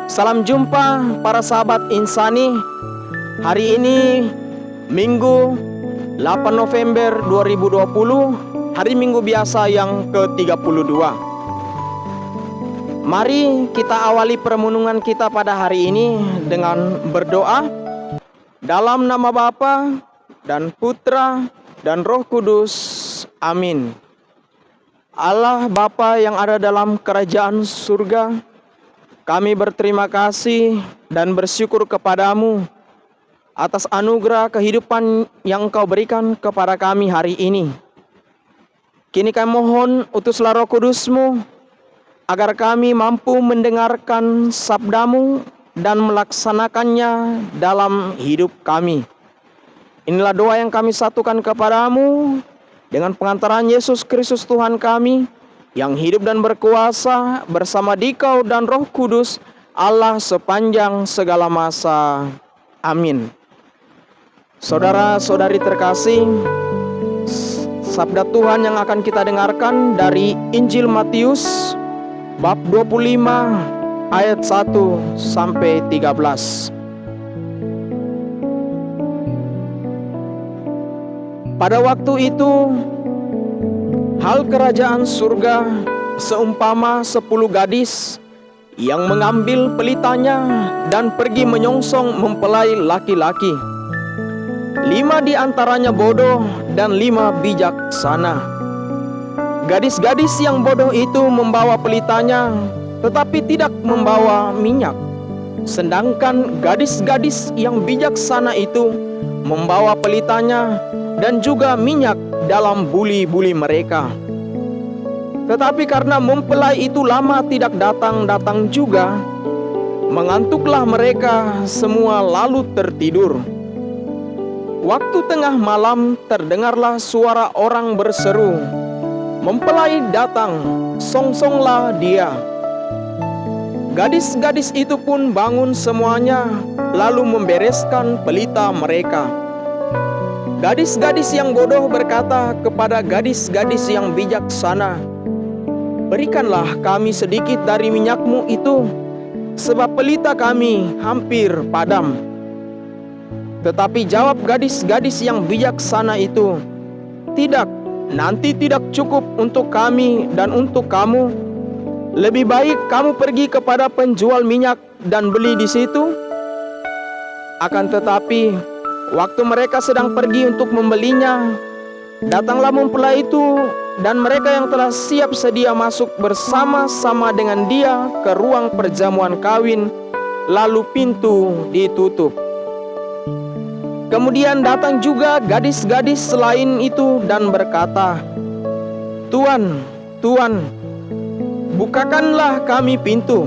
Salam jumpa para sahabat Insani. Hari ini Minggu 8 November 2020, hari Minggu biasa yang ke-32. Mari kita awali permenungan kita pada hari ini dengan berdoa. Dalam nama Bapa dan Putra dan Roh Kudus. Amin. Allah Bapa yang ada dalam kerajaan surga, kami berterima kasih dan bersyukur kepadamu atas anugerah kehidupan yang Engkau berikan kepada kami hari ini. Kini kami mohon utuslah Roh Kudus-Mu agar kami mampu mendengarkan sabda-Mu dan melaksanakannya dalam hidup kami. Inilah doa yang kami satukan kepadamu dengan pengantaran Yesus Kristus Tuhan kami, yang hidup dan berkuasa bersama Dikau dan Roh Kudus, Allah sepanjang segala masa. Amin. Saudara-saudari terkasih, sabda Tuhan yang akan kita dengarkan dari Injil Matius bab 25 ayat 1 sampai 13. Pada waktu itu, hal kerajaan surga seumpama 10 gadis yang mengambil pelitanya dan pergi menyongsong mempelai laki-laki. 5 di antaranya bodoh dan 5 bijaksana. Gadis-gadis yang bodoh itu membawa pelitanya, tetapi tidak membawa minyak. Sedangkan gadis-gadis yang bijaksana itu membawa pelitanya dan juga minyak dalam buli-buli mereka. Tetapi karena mempelai itu lama tidak datang-datang juga, mengantuklah mereka semua lalu tertidur. Waktu tengah malam terdengarlah suara orang berseru, "Mempelai datang, songsonglah dia." Gadis-gadis itu pun bangun semuanya, lalu membereskan pelita mereka. Gadis-gadis yang bodoh berkata kepada gadis-gadis yang bijaksana, "Berikanlah kami sedikit dari minyakmu itu, sebab pelita kami hampir padam." Tetapi jawab gadis-gadis yang bijaksana itu, "Tidak, nanti tidak cukup untuk kami dan untuk kamu. Lebih baik kamu pergi kepada penjual minyak dan beli di situ." Akan tetapi waktu mereka sedang pergi untuk membelinya, datanglah mempelai itu, dan mereka yang telah siap sedia masuk bersama-sama dengan dia ke ruang perjamuan kawin, lalu pintu ditutup. Kemudian datang juga gadis-gadis selain itu dan berkata, "Tuan, Tuan, bukakanlah kami pintu."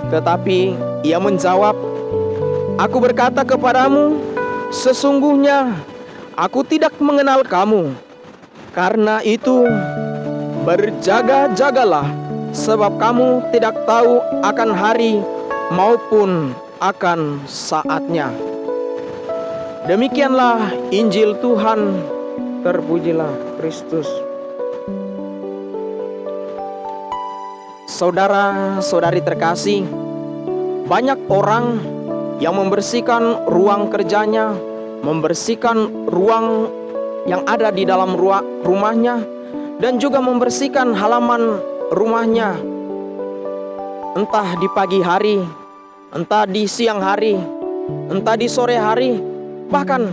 Tetapi ia menjawab, "Aku berkata kepadamu, sesungguhnya aku tidak mengenal kamu. Karena itu, berjaga-jagalah, sebab kamu tidak tahu akan hari maupun akan saatnya." Demikianlah Injil Tuhan. Terpujilah Kristus. Saudara-saudari terkasih, banyak orang yang membersihkan ruang kerjanya, membersihkan ruang yang ada di dalam rumahnya, dan juga membersihkan halaman rumahnya, entah di pagi hari, entah di siang hari, entah di sore hari, bahkan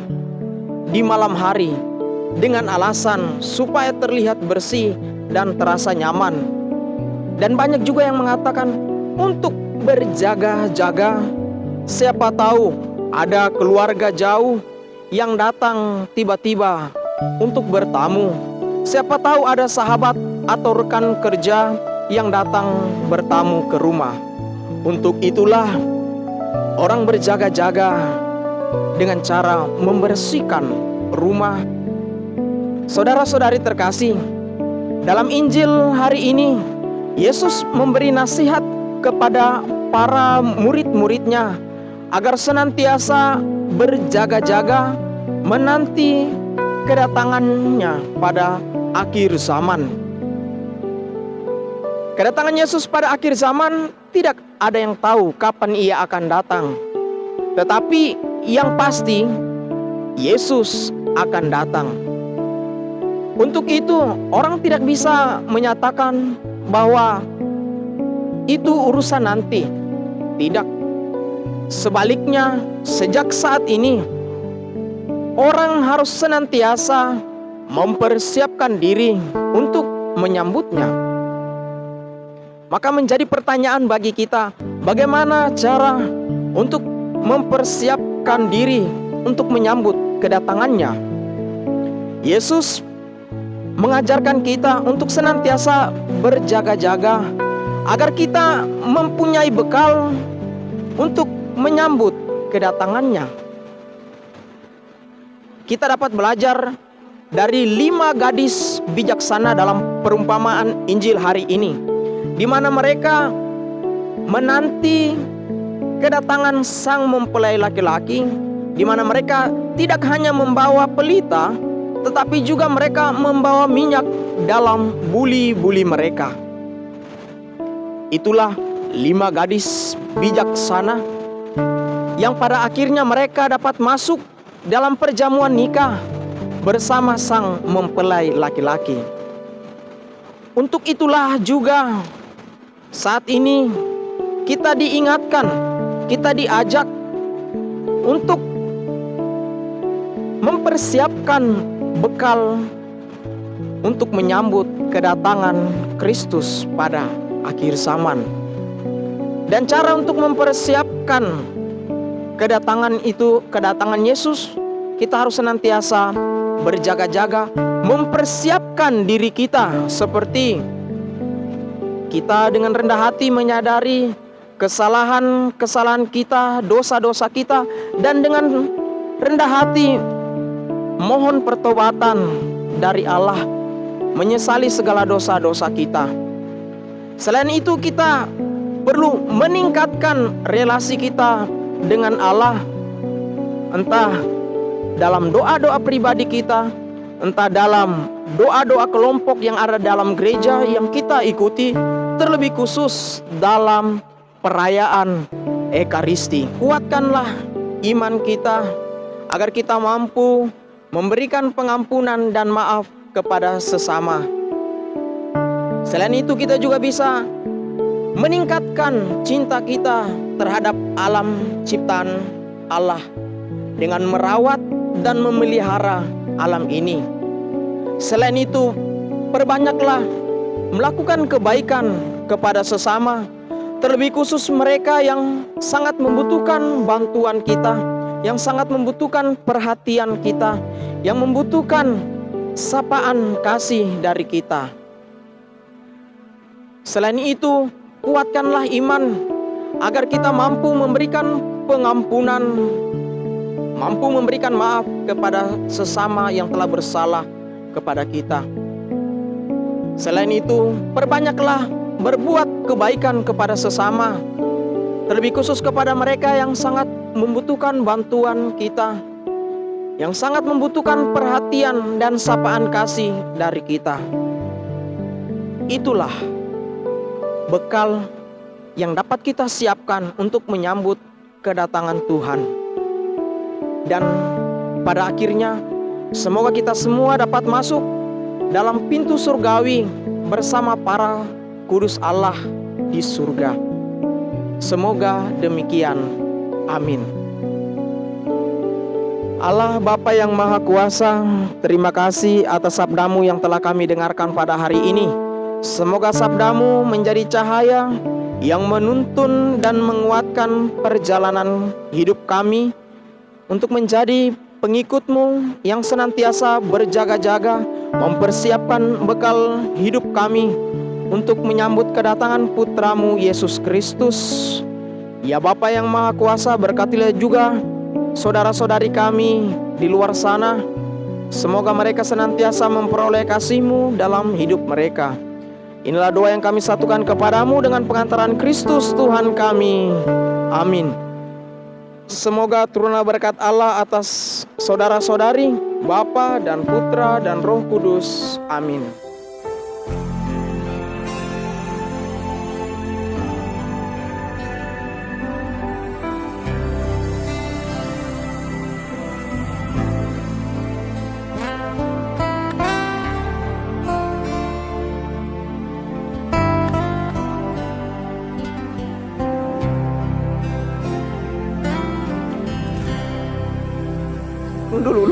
di malam hari, dengan alasan supaya terlihat bersih dan terasa nyaman. Dan banyak juga yang mengatakan untuk berjaga-jaga, siapa tahu ada keluarga jauh yang datang tiba-tiba untuk bertamu. Siapa tahu ada sahabat atau rekan kerja yang datang bertamu ke rumah. Untuk itulah orang berjaga-jaga dengan cara membersihkan rumah. Saudara-saudari terkasih, dalam Injil hari ini Yesus memberi nasihat kepada para murid-muridnya agar senantiasa berjaga-jaga menanti kedatangannya pada akhir zaman. Kedatangan Yesus pada akhir zaman tidak ada yang tahu kapan ia akan datang. Tetapi yang pasti Yesus akan datang. Untuk itu orang tidak bisa menyatakan bahwa itu urusan nanti. Tidak. Sebaliknya, sejak saat ini orang harus senantiasa mempersiapkan diri untuk menyambutnya. Maka menjadi pertanyaan bagi kita, bagaimana cara untuk mempersiapkan diri untuk menyambut kedatangannya? Yesus mengajarkan kita untuk senantiasa berjaga-jaga agar kita mempunyai bekal untuk menyambut kedatangannya. Kita dapat belajar dari 5 gadis bijaksana dalam perumpamaan Injil hari ini, di mana mereka menanti kedatangan sang mempelai laki-laki, di mana mereka tidak hanya membawa pelita, tetapi juga mereka membawa minyak dalam buli-buli mereka. Itulah 5 gadis bijaksana yang pada akhirnya mereka dapat masuk dalam perjamuan nikah bersama sang mempelai laki-laki. Untuk itulah juga saat ini kita diingatkan, kita diajak untuk mempersiapkan bekal untuk menyambut kedatangan Kristus pada akhir zaman. Dan cara untuk mempersiapkan kedatangan Yesus, kita harus senantiasa berjaga-jaga, mempersiapkan diri kita seperti kita dengan rendah hati menyadari kesalahan-kesalahan kita, dosa-dosa kita, dan dengan rendah hati mohon pertobatan dari Allah, menyesali segala dosa-dosa kita. Selain itu kita perlu meningkatkan relasi kita dengan Allah, entah dalam doa-doa pribadi kita, entah dalam doa-doa kelompok yang ada dalam gereja yang kita ikuti, terlebih khusus dalam perayaan Ekaristi. Kuatkanlah iman kita agar kita mampu memberikan pengampunan dan maaf kepada sesama. Selain itu kita juga bisa meningkatkan cinta kita terhadap alam ciptaan Allah dengan merawat dan memelihara alam ini. Selain itu, perbanyaklah melakukan kebaikan kepada sesama, terlebih khusus mereka yang sangat membutuhkan bantuan kita, yang sangat membutuhkan perhatian kita, yang membutuhkan sapaan kasih dari kita. Selain itu, kuatkanlah iman agar kita mampu memberikan pengampunan, mampu memberikan maaf kepada sesama yang telah bersalah kepada kita. Selain itu, perbanyaklah berbuat kebaikan kepada sesama, terlebih khusus kepada mereka yang sangat membutuhkan bantuan kita, yang sangat membutuhkan perhatian dan sapaan kasih dari kita. Itulah bekal yang dapat kita siapkan untuk menyambut kedatangan Tuhan. Dan pada akhirnya, semoga kita semua dapat masuk dalam pintu surgawi bersama para kudus Allah di surga. Semoga demikian. Amin. Allah Bapa yang Maha Kuasa, terima kasih atas sabdamu yang telah kami dengarkan pada hari ini. Semoga sabdamu menjadi cahaya yang menuntun dan menguatkan perjalanan hidup kami untuk menjadi pengikut-Mu yang senantiasa berjaga-jaga, mempersiapkan bekal hidup kami untuk menyambut kedatangan Putra-Mu Yesus Kristus. Ya Bapa yang Maha Kuasa, berkatilah juga saudara-saudari kami di luar sana. Semoga mereka senantiasa memperoleh kasih-Mu dalam hidup mereka. Inilah doa yang kami satukan kepadamu dengan pengantaran Kristus Tuhan kami. Amin. Semoga turunlah berkat Allah atas saudara-saudari, Bapa dan Putra dan Roh Kudus. Amin.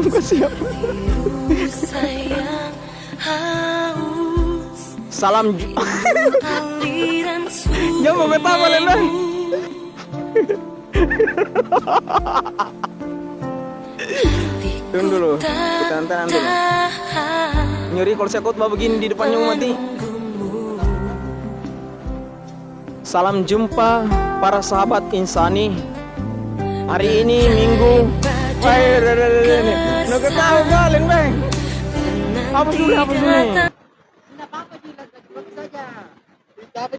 Siap. Salam Jangan mau betapa Bang. Tunggu dulu, kita antaran dulu. Nyuri kalau saya khotbah begini di depannya mati. Salam jumpa para sahabat insani. Hari ini Minggu. Wah, nggak tahu kalian Bang. Hapus dulu.